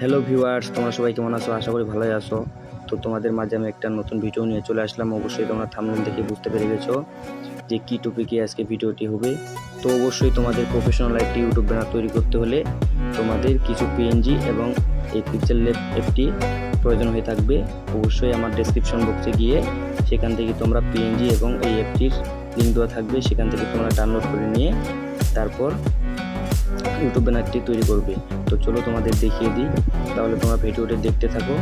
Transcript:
Hello viewers, তোমরা সবাই কেমন আছো? আশা করি ভালোই আছো। তো তোমাদের মাঝে আমি একটা নতুন ভিডিও নিয়ে চলে আসলাম। অবশ্যই তোমরা থাম্বনেল দেখে বুঝতে পেরে গেছো যে কী টপিকে আজকে ভিডিওটি হবে। তো অবশ্যই তোমাদের প্রফেশনাল একটি ইউটিউব ব্যানার তৈরি করতে হলে তোমাদের কিছু পিএনজি এবং এই পিক্সেলল্যাব অ্যাপটি প্রয়োজন হয়ে থাকবে। অবশ্যই আমার ডেসক্রিপশন বক্সে গিয়ে সেখান থেকে তোমরা পিএনজি এবং এই অ্যাপটির লিঙ্ক দেওয়া থাকবে, সেখান থেকে তোমরা ডাউনলোড করে নিয়ে তারপর ইউটিউব ব্যানারটি তৈরি করবে। তো চলো তোমাদের দেখিয়ে দিই, তাহলে তোমরা ভিডিওটি দেখতে থাকো।